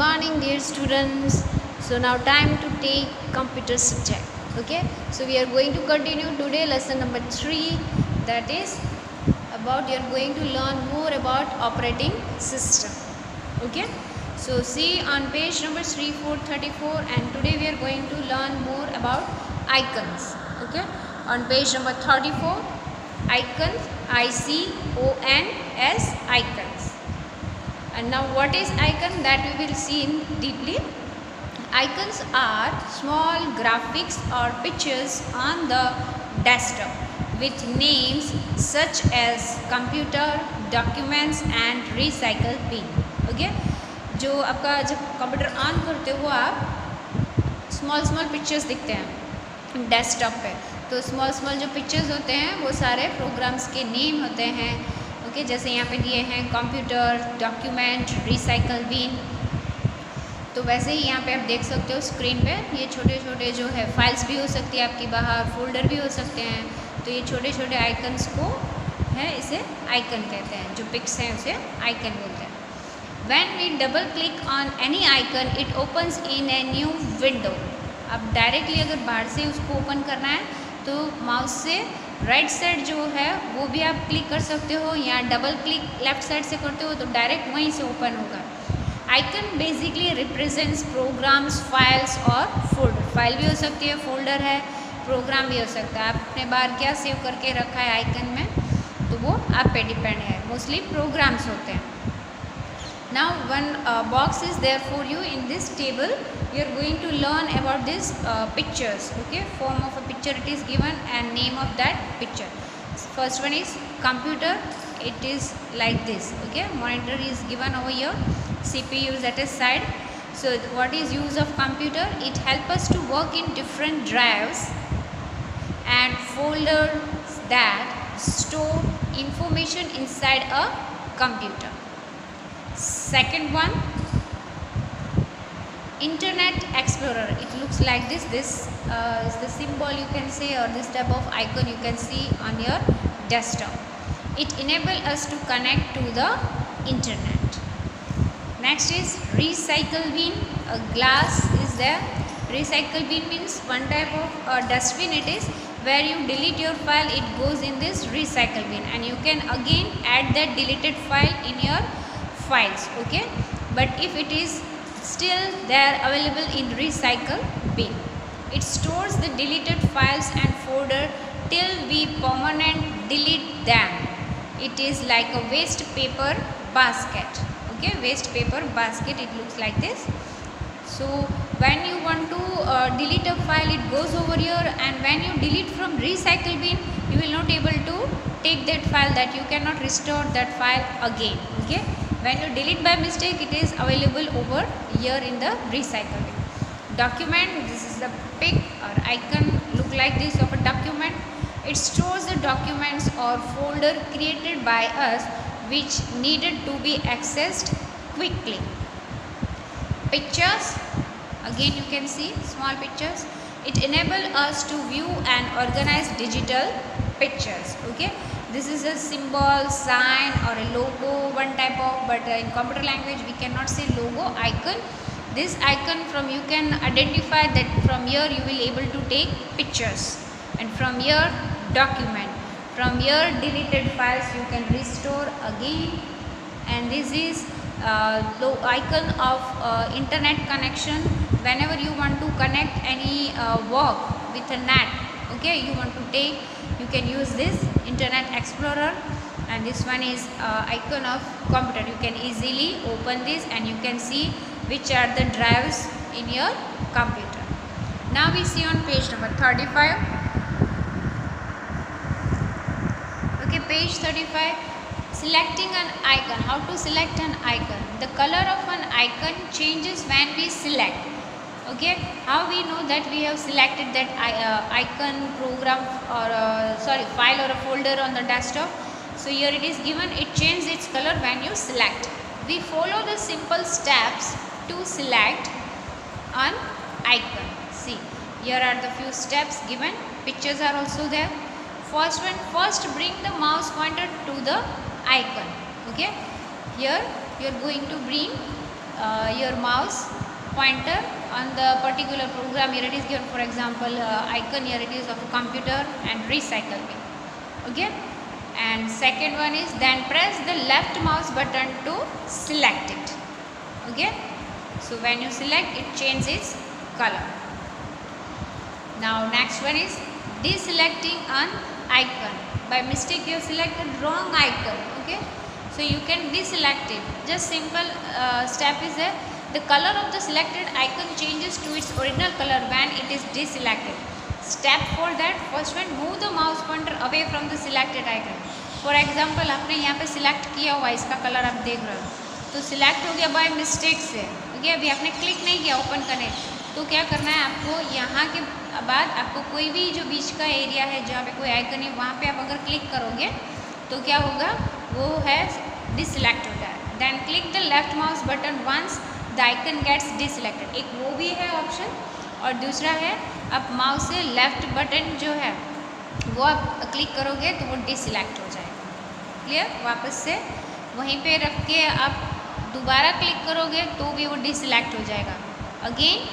morning dear students. So now time to take computer subject. Okay, so we are going to continue today lesson number 3, that is about you are going to learn more about operating system. Okay, so see on page number 3434, and today we are going to learn more about icons. Okay, on page number 34, icons, ICONS, icons. And now what is icon, that we will see in deeply. Icons are small graphics or pictures on the desktop with names such as computer, documents and recycle bin. Okay, जो आपका जब computer on करते हो आप small pictures दिखते हैं desktop पे, तो स्मॉल जो पिक्चर्स होते हैं वो सारे प्रोग्राम्स के नेम होते हैं. ओके, जैसे यहाँ पे दिए हैं कंप्यूटर, डॉक्यूमेंट, रिसाइकल बिन. तो वैसे ही यहाँ पे आप देख सकते हो स्क्रीन पे ये छोटे छोटे जो है फाइल्स भी हो सकती है आपकी, बाहर फोल्डर भी हो सकते हैं. तो ये छोटे छोटे आइकन्स को है इसे आइकन कहते हैं, जो पिक्स हैं उसे आइकन बोलते हैं. When we double click on any icon it opens in a new window. अब डायरेक्टली अगर बाहर से उसको ओपन करना है तो माउस से राइट साइड जो है वो भी आप क्लिक कर सकते हो, या डबल क्लिक लेफ्ट साइड से करते हो तो डायरेक्ट वहीं से ओपन होगा. Icon basically represents programs, files और फोल्डर. फाइल भी हो सकती है, फोल्डर है, प्रोग्राम भी हो सकता है. आपने बाहर क्या सेव करके रखा है आइकन में, तो वो आप पे डिपेंड है. मोस्टली प्रोग्राम्स होते हैं. Now one box is there for you. In this table you are going to learn about this pictures. Okay, form of a picture it is given and name of that picture. First one is computer. It is like this. Okay, monitor is given over here, CPU is at a side. So what is use of computer? It helps us to work in different drives and folders that store information inside a computer. Second one, Internet Explorer. It looks like this. This is the symbol you can say, or this type of icon you can see on your desktop. It enables us to connect to the internet. Next is recycle bin. A glass is there. Recycle bin means one type of dustbin it is, where you delete your file, it goes in this recycle bin, and you can again add that deleted file in your files. Okay, but if it is still there available in recycle bin, it stores the deleted files and folder till we permanent delete them. It is like a waste paper basket. Okay, waste paper basket, it looks like this. So when you want to delete a file, it goes over here, and when you delete from recycle bin, you will not able to take that file, that you cannot restore that file again. Okay, when you delete by mistake, it is available over here in the recycle bin. Document, this is the pic or icon look like this of a document. It stores the documents or folder created by us which needed to be accessed quickly. Pictures, again you can see small pictures. It enables us to view and organize digital pictures. Okay, this is a symbol, sign or a logo, one type of, but in computer language we cannot say logo, icon. This icon from you can identify that from here you will able to take pictures, and from here document, from here deleted files you can restore again. And this is icon of internet connection. Whenever you want to connect any work with a net, okay, you want to take, you can use this Internet Explorer. And this one is icon of computer. You can easily open this and you can see which are the drives in your computer. Now we see on page number 35. Okay, page 35, selecting an icon. How to select an icon? The color of an icon changes when we select. Okay, how we know that we have selected that icon, program or file or a folder on the desktop? So here it is given, it changes its color when you select. We follow the simple steps to select an icon. See, here are the few steps given. Pictures are also there. First one, first bring the mouse pointer to the icon. Okay, here you are going to bring your mouse pointer on the particular program. Here it is given, for example, icon here it is of a computer and recycle bin. Okay, and second one is then press the left mouse button to select it. Okay, so when you select it changes its color. Now next one is deselecting an icon. By mistake you have selected wrong icon. Okay, so you can deselect it. Just simple step is there. The color of the selected icon changes to its original color when it is deselected. Step for that, first one, move the mouse pointer away from the selected icon. For example, आपने यहाँ पे select किया हुआ, इसका colour आप देख रहे हो, तो select हो गया by mistake से. ओके, अभी आपने क्लिक नहीं किया ओपन करने, तो क्या करना है आपको, यहाँ के बाद आपको कोई भी जो बीच का एरिया है जहाँ पे कोई आइकन है वहाँ पे आप अगर क्लिक करोगे तो क्या होगा, वो है डिसलेक्ट हो जाए. Then click the left mouse button once the icon gets deselected. एक वो भी है ऑप्शन, और दूसरा है आप माउस से लेफ्ट बटन जो है वो आप क्लिक करोगे तो वो डिसलेक्ट हो जाएगा. क्लियर, वापस से वहीं पे रख के आप दोबारा क्लिक करोगे तो भी वो डिसलेक्ट हो जाएगा. Again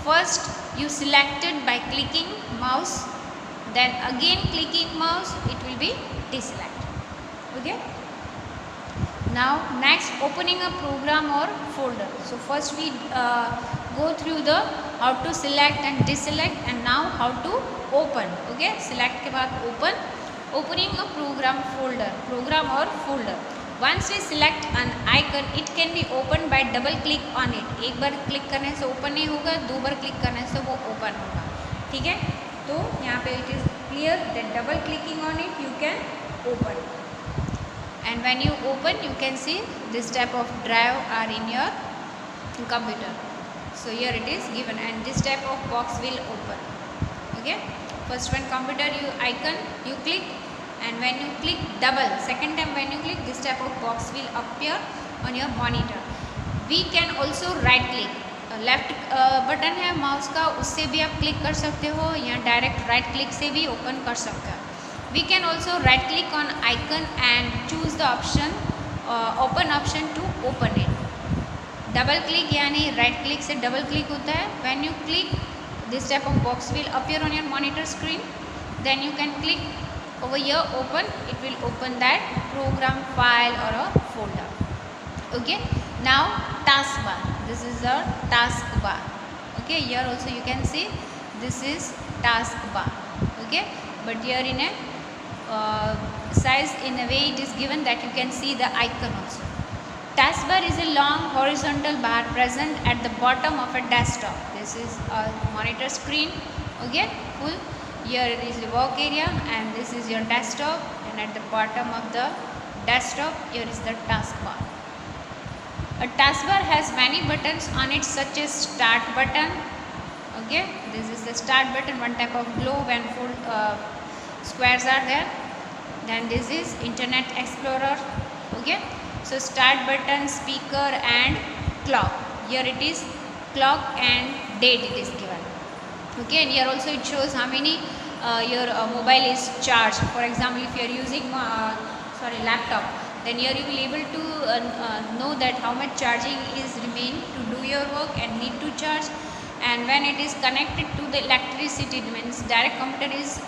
first you selected by clicking mouse, then again clicking mouse, it will be deselected. Okay, now next, opening a program or folder. So first we go through the how to select and deselect, and now how to open. Okay, select के बाद open. Opening a program folder, program or folder. Once we select an icon, it can be opened by double click on it. एक बार click करने से open नहीं होगा, दो बार click करने से वो ओपन होगा. ठीक है, तो यहाँ पे it is clear that double clicking on it you can open. And when you open, you can see this type of drive are in your computer. So here it is given, and this type of box will open. Okay, first one computer you icon you click. And when you click double, second time when you click, this type of box will appear on your monitor. We can also right click. Left button है mouse का, उससे भी आप click कर सकते हो, या direct right click से भी ओपन कर सकते हो. We can also right click on icon and choose the option open option to open it. Double click यानी राइट क्लिक से डबल क्लिक होता है. When you click, this type of box will appear on your monitor screen. Then you can click over here open, it will open that program, file or a folder. Okay, now taskbar, this is a taskbar. Okay, here also you can see this is taskbar. Okay, but here in a size in a way it is given that you can see the icon also. Taskbar is a long horizontal bar present at the bottom of a desktop. This is a monitor screen. Okay, full. Here is the work area and this is your desktop, and at the bottom of the desktop here is the taskbar. A taskbar has many buttons on it, such as start button. Okay, this is the start button, one type of globe and full squares are there. Then this is Internet Explorer. Okay, so start button, speaker and clock. Here it is clock and date it is given. Okay, and here also it shows how many your mobile is charged. For example, if you are using laptop, then here you will able to know that how much charging is remain to do your work and need to charge. And when it is connected to the electricity, means direct computer is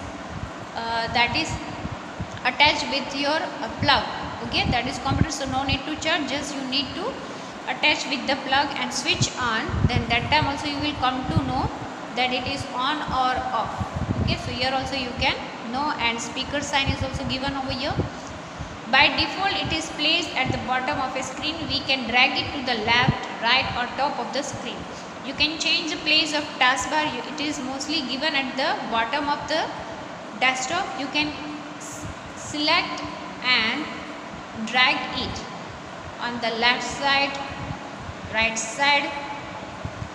that is attached with your plug. Okay, that is computer, so no need to charge, just you need to attach with the plug and switch on. Then that time also you will come to know that it is on or off. Okay, so here also you can know, and speaker sign is also given over here. By default it is placed at the bottom of a screen. We can drag it to the left, right or top of the screen. You can change the place of taskbar. It is mostly given at the bottom of the desktop. You can select and drag it on the left side, right side,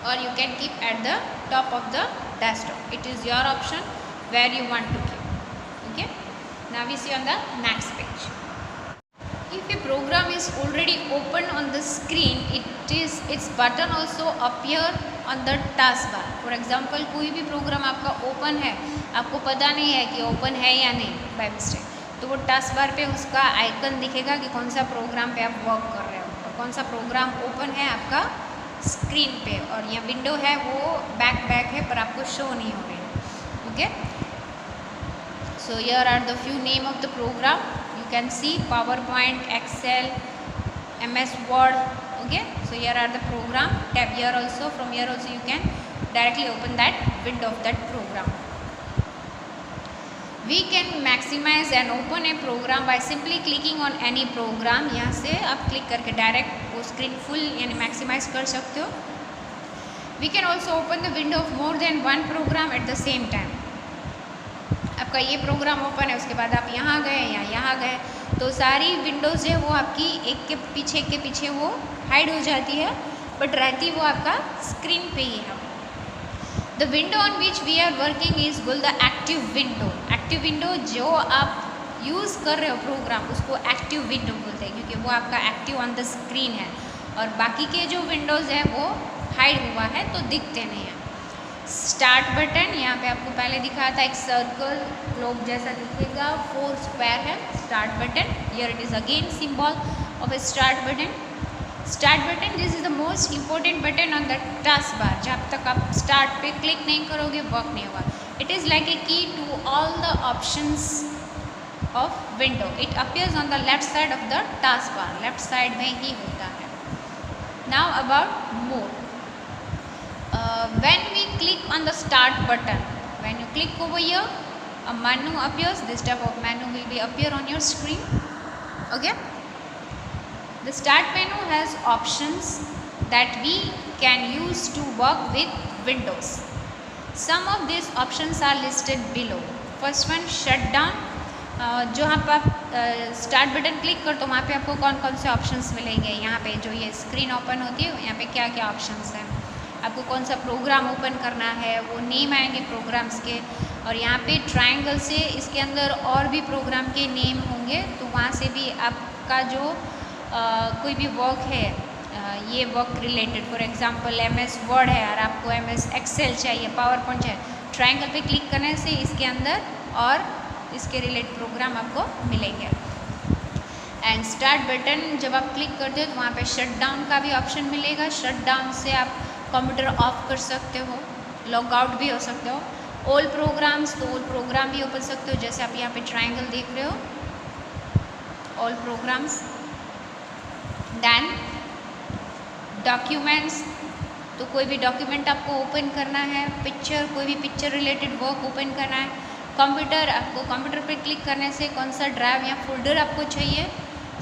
or you can keep at the top of the desktop. It is your option where you want to keep. Okay, now we see on the next page. If a program is already open on the screen, its button also appear on the taskbar. For example, कोई भी programme आपका open है, आपको पता नहीं है कि open है या नहीं बाय मिस्टेक, तो वो टास्क बार पे उसका आइकन दिखेगा कि कौन सा प्रोग्राम पे आप वर्क कर रहे हो. कौन सा प्रोग्राम ओपन है आपका स्क्रीन पे, और यह विंडो है वो बैक है पर आपको शो नहीं हो रही है। Okay, so here are the few name of the program you can see, PowerPoint, Excel, MS Word. Okay, so here are the program tab. Here also, from here also you can directly open that window of that program. We can maximize and open a program by simply clicking on any program. यहाँ से आप click करके direct वो screen full यानी maximise कर सकते हो। We can also open the window of more than one program at the same time. आपका ये प्रोग्राम ओपन है, उसके बाद आप यहाँ गए या यहाँ गए तो सारी विंडोज़ है वो आपकी एक के पीछे वो हाइड हो जाती है, बट रहती वो आपका स्क्रीन पे ही है। The window on which we are working is called the active window. Active window जो आप यूज़ कर रहे हो प्रोग्राम उसको एक्टिव विंडो बोलते हैं, क्योंकि वो आपका एक्टिव ऑन द स्क्रीन है और बाकी के जो विंडोज़ है वो हाइड हुआ है तो दिखते नहीं हैं। स्टार्ट बटन, यहाँ पे आपको पहले दिखाया था एक सर्कल ग्लोब जैसा दिखेगा, 4 स्क्वायर है start button. Here it is again symbol of A start button. Start button this is the most important button on the task बार। जब तक आप स्टार्ट पे क्लिक नहीं करोगे वर्क नहीं होगा। It is like a key to all the options of window. It appears on the left side of the task bar, left side में ही होता है। Now about more, when we click on the start button, when you click over here a menu appears. This type of menu will be appear on your screen. Okay, the start menu has options that we can use to work with Windows. Some of these options are listed below. First one, shutdown. जो आप start button click कर तो वहाँ पे आपको कौन कौन से ऑप्शंस मिलेंगे। यहाँ पे जो ये स्क्रीन ओपन होती है यहाँ पे क्या क्या ऑप्शंस हैं, आपको कौन सा प्रोग्राम ओपन करना है, वो नेम आएंगे प्रोग्राम्स के, और यहाँ पे ट्रायंगल से इसके अंदर और भी प्रोग्राम के नेम होंगे तो वहाँ से भी आपका जो कोई भी वर्क है ये work related, for example MS word है और आपको MS एक्सेल चाहिए, पावरपॉइंट चाहिए, ट्रायंगल पे क्लिक करने से इसके अंदर और इसके रिलेटेड प्रोग्राम आपको मिलेंगे। एंड स्टार्ट बटन जब आप क्लिक करते हो तो वहाँ पे शट डाउन का भी ऑप्शन मिलेगा। शट डाउन से आप कंप्यूटर ऑफ कर सकते हो, लॉग आउट भी हो सकते हो। ऑल प्रोग्राम्स तो ऑल प्रोग्राम भी ओपन सकते हो, जैसे आप यहाँ पे ट्रायंगल देख रहे हो, ऑल प्रोग्राम्स। देन डॉक्यूमेंट्स, तो कोई भी डॉक्यूमेंट आपको ओपन करना है, पिक्चर, कोई भी पिक्चर रिलेटेड वर्क ओपन करना है। कंप्यूटर, आपको कंप्यूटर पे क्लिक करने से कौन सा ड्राइव या फोल्डर आपको चाहिए,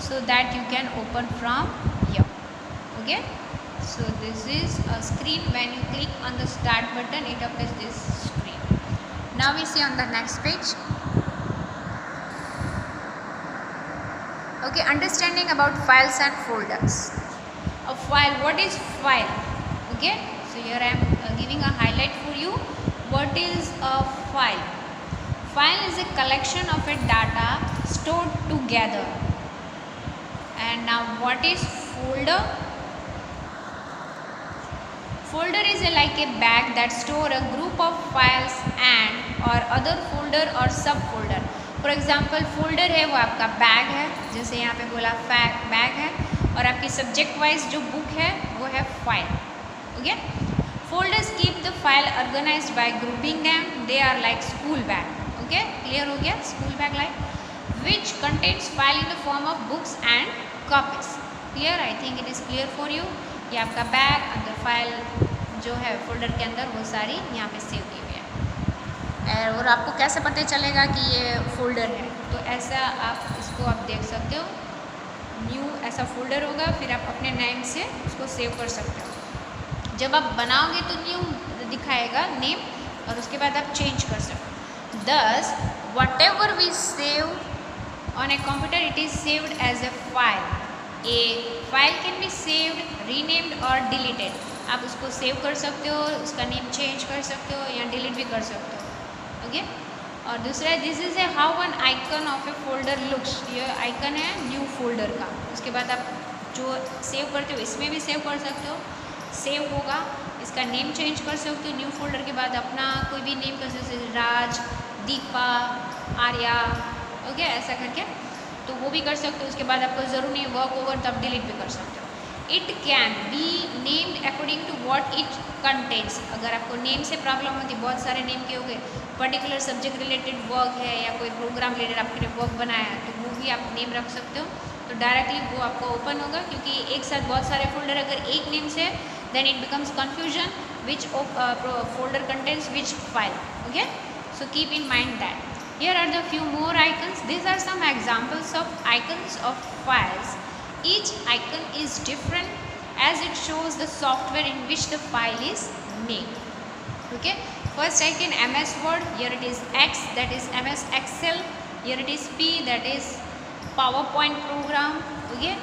so that you can open from here. Okay, so this is a screen. When you click on the start button it appears this screen. Now we see on the next page. Okay, understanding about files and folders. A file, what is file? Okay, so here I am giving a highlight for you. What is a file? File is a collection of a data stored together. And now what is folder? Folder is like a bag that store a group of files and or other folder or subfolder. For example, folder है वो आपका bag है, जैसे यहाँ पे बोला bag है, और आपकी सब्जेक्ट वाइज जो बुक है वो है file. Okay, folders keep the file organized by grouping them, they are like school bag. Okay, clear हो गया, school bag like which contains file in the form of books and copies. Clear, I think it is clear for you. ये आपका bag, अंदर file जो है folder के अंदर वो सारी यहाँ पे सेव की हुई है। और आपको कैसे पता चलेगा कि ये फोल्डर है, तो ऐसा आप इसको आप देख सकते हो, न्यू ऐसा फोल्डर होगा, फिर आप अपने नेम से उसको सेव कर सकते हो। जब आप बनाओगे तो न्यू दिखाएगा नेम, और उसके बाद आप चेंज कर सकते हो। दस whatever we save on a computer it is saved as a file. A file can be saved, renamed or deleted. आप उसको सेव कर सकते हो, उसका नेम चेंज कर सकते हो या डिलीट भी कर सकते हो। ओके, और दूसरा this is A how one icon of A folder looks. ये आइकन है न्यू फोल्डर का। उसके बाद आप जो सेव करते हो इसमें भी सेव कर सकते हो, सेव होगा, इसका नेम चेंज कर सकते हो। न्यू फोल्डर के बाद अपना कोई भी नेम कर सकते हो, राज, दीपा, आर्या, ओके, ऐसा करके तो वो भी कर सकते हो। उसके बाद आपको ज़रूर नहीं वर्क ओवर तब डिलीट भी कर सकते हो। It can be named according to what it contents. अगर आपको नेम से प्रॉब्लम होती, बहुत सारे नेम के हो गए, पर्टिकुलर सब्जेक्ट रिलेटेड वर्क है या कोई प्रोग्राम रिलेटेड आपने वर्क बनाया है, तो वो भी आप नेम रख सकते हो, तो डायरेक्टली वो आपको ओपन होगा। क्योंकि एक साथ बहुत सारे फोल्डर अगर एक नेम से, then it becomes confusion which folder contents which file. Okay, so keep in mind that. Here are the few more icons. These are some examples of icons of files. Each icon is different as it shows the software in which the file is made. Okay, first icon MS Word, here it is X, that is MS Excel, here it is P, that is PowerPoint program. Okay,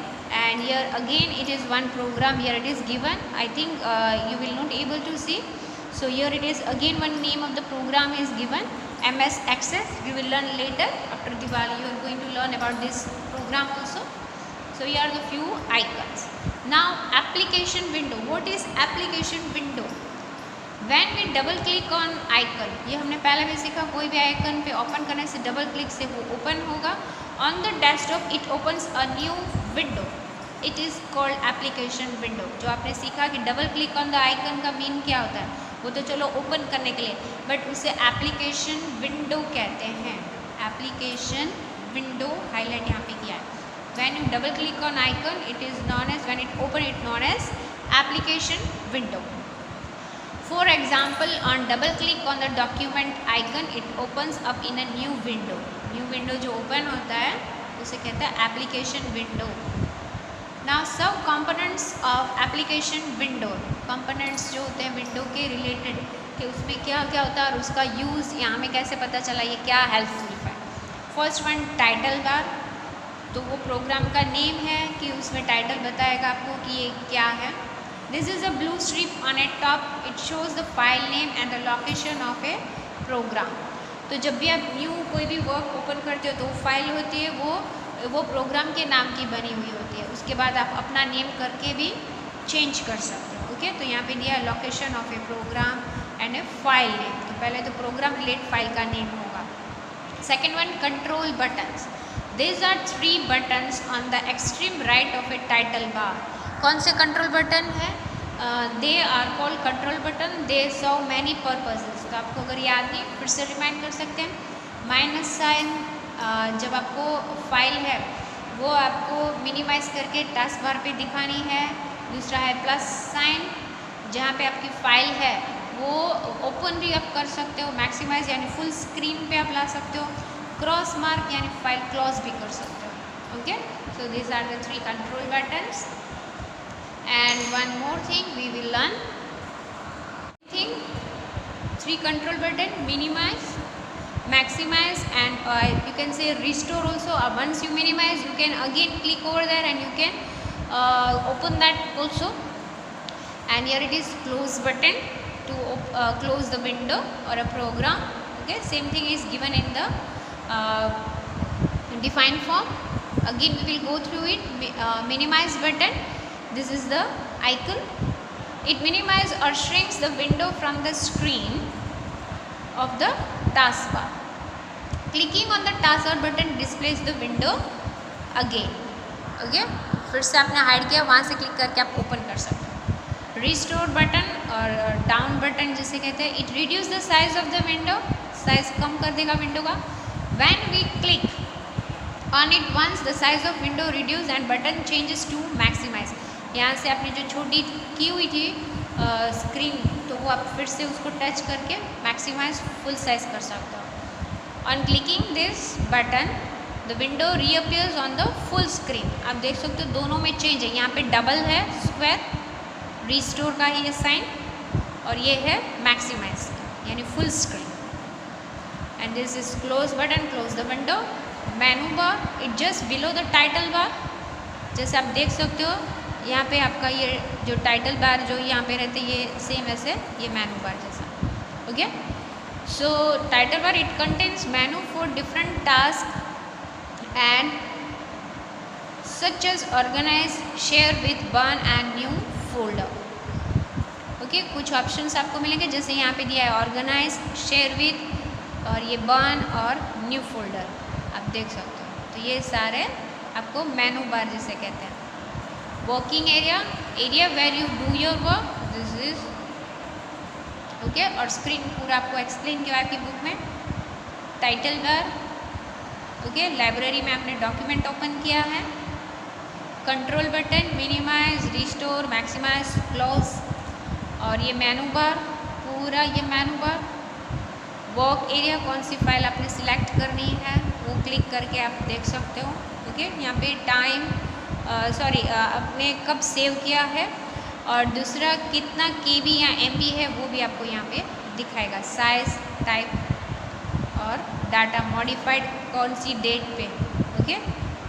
and here again it is one program, here it is given. I think you will not able to see. So here it is again one name of the program is given, MS Access. You will learn later after Diwali. You are going to learn about this program also. So here are the few icons. Now application window. What is application window? When we double click on icon, ये हमने पहले भी सीखा, कोई भी icon पे open करने से डबल क्लिक से वो ओपन होगा। On the desktop it opens a new window, it is called application window. जो आपने सीखा कि double click on the icon का मीन क्या होता है, वो तो चलो ओपन करने के लिए, बट उसे एप्लीकेशन विंडो कहते हैं। एप्लीकेशन विंडो हाईलाइट यहाँ पे किया है। When you double click on icon it is known as, when it open it known as application window. For example, on double click on the document icon it opens up in a new window. New window जो open होता है उसे कहता है application window. Now सब components of application window, components जो होते हैं विंडो के रिलेटेड कि उसमें क्या क्या होता है और उसका यूज़ यहाँ में कैसे पता चला, ये क्या हेल्पफुल है। फर्स्ट वन टाइटल बार, तो वो प्रोग्राम का नेम है कि उसमें टाइटल बताएगा आपको कि ये क्या है। This is a blue strip on a top, it shows the file name and the location of a program. तो जब भी आप न्यू कोई भी वर्क ओपन करते हो तो वो फाइल होती है वो प्रोग्राम के नाम की बनी हुई होती है। उसके बाद आप अपना नेम करके भी चेंज कर सकते हो। ओके, तो यहाँ पे दिया है location of a program and a file name. तो पहले तो प्रोग्राम रिलेटेड फाइल का नेम होगा। Second one control buttons, these are 3 buttons on the extreme right of a title bar. कौन से कंट्रोल बटन है? They are called control button, they serve many purposes. तो आपको अगर याद नहीं फिर से रिमाइंड कर सकते हैं। माइनस साइन, जब आपको फाइल है वो आपको मिनिमाइज करके टास्क बार पे दिखानी है। दूसरा है प्लस साइन, जहाँ पे आपकी फाइल है वो ओपन भी आप कर सकते हो, मैक्सिमाइज यानी फुल स्क्रीन पे आप ला सकते हो। क्रॉस मार्क यानी फाइल क्लोज भी कर सकते हो। Okay, so this are the 3 control buttons. And one more thing we will learn, 3 control button, minimize, maximize and you can say restore also. Once you minimize you can again click over there and you can open that also. And here it is close button to close the window or a program. Okay, same thing is given in the define form. Again we will go through it. Minimize button, this is the icon. It minimizes or shrinks the window from the screen of the taskbar. Clicking on the taskbar button displays the window again. Okay, फिर से आपने hide किया, वहाँ से click करके आप open कर सकते हो। रिस्टोर बटन और डाउन बटन जिसे कहते हैं, it reduce the size of the window, size कम कर देगा विंडो का। When we click on it once the size of window reduce and button changes to maximize. यहाँ से आपने जो छोटी की हुई थी स्क्रीन, तो वो आप फिर से उसको टच करके मैक्सिमाइज फुल साइज कर सकते हो। On clicking this button the window reappears on the full screen. आप देख सकते हो दोनों में चेंज है, यहाँ पे डबल है स्क्वायर, रिस्टोर का ही है साइन, और ये है मैक्सिमाइज यानी full screen. And this is close button, close the window. Menu bar, it just below the title bar. जैसे आप देख सकते हो यहाँ पे आपका ये जो टाइटल बार जो यहाँ पे रहते हैं ये सेम ऐसे ये मेनू बार जैसा। Okay, so title bar it contains menu for different task and such as organize, share with, burn and new folder. Okay, कुछ ऑप्शंस आपको मिलेंगे जैसे यहाँ पे दिया है ऑर्गेनाइज, शेयर विथ और ये बर्न और न्यू फोल्डर, आप देख सकते हो। तो ये सारे आपको मेनू बार जिसे कहते हैं। Working area, area where you do your work, this is okay. और स्क्रीन पूरा आपको एक्सप्लेन किया आपकी बुक में। Title bar, okay. लाइब्रेरी में आपने डॉक्यूमेंट ओपन किया है। Control button, minimize, restore, maximize, close. और ये मेनू बार, पूरा ये मेनू बार। वर्क एरिया, कौन सी फाइल आपने सिलेक्ट करनी है वो क्लिक करके आप देख सकते हो, ओके। यहाँ पे टाइम, आपने कब सेव किया है, और दूसरा कितना KB या MB है वो भी आपको यहाँ पे दिखाएगा। साइज, टाइप और डाटा मॉडिफाइड कौन सी डेट पे, ओके।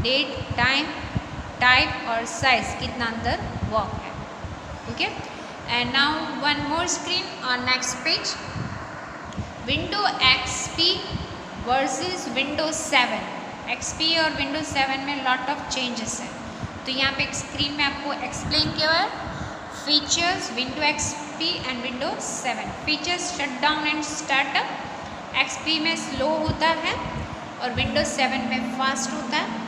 डेट, टाइम, टाइप और साइज कितना अंदर वर्क है, okay. And now one more screen on next page. Window XP versus window 7। XP और विंडो 7 में लॉट ऑफ चेंजेस है। तो यहाँ पे एक स्क्रीन में आपको एक्सप्लेन किया है features window XP and window 7। Features shutdown and startup XP में स्लो होता है और विंडो 7 में फास्ट होता है,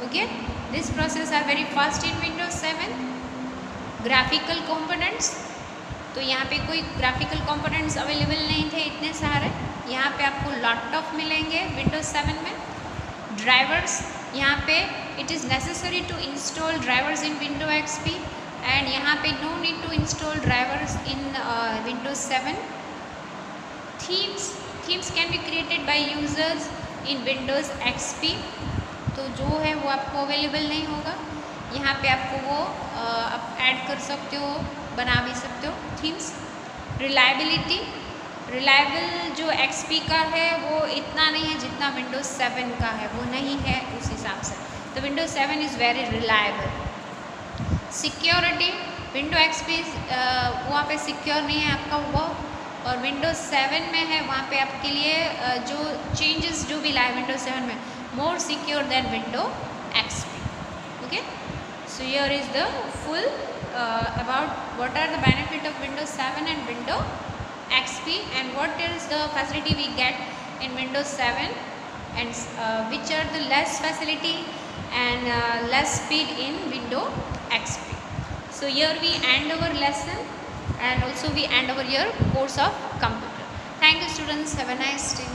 okay. This process are very fast in window 7। Graphical components, तो यहाँ पे कोई ग्राफिकल कंपोनेंट्स अवेलेबल नहीं थे इतने सारे, यहाँ पे आपको लॉट ऑफ मिलेंगे विंडो 7 में। ड्राइवर्स, यहाँ पे it is necessary to install drivers in window XP and यहाँ पे no need to install drivers in window 7। Themes can be created by users in Windows XP, तो जो है वो आपको अवेलेबल नहीं होगा। यहाँ पे आपको वो आप ऐड कर सकते हो, बना भी सकते हो थीम्स। रिलायबिलिटी, रिलायबल जो XP का है वो इतना नहीं है जितना विंडोज 7 का है, वो नहीं है उस हिसाब से। तो Windows 7 is very reliable. Security, window XP वहाँ पे सिक्योर नहीं है आपका वो, और विंडोज 7 में है, वहाँ पे आपके लिए जो चेंजेस जो भी लाए विंडोज 7 में, more secure than window XP, okay. So here is the full about what are the benefit of Windows 7 and Windows XP and what is the facility we get in Windows 7 and which are the less facility and less speed in Windows XP. So here we end our lesson and also we end our your course of computer. Thank you students, have a nice day.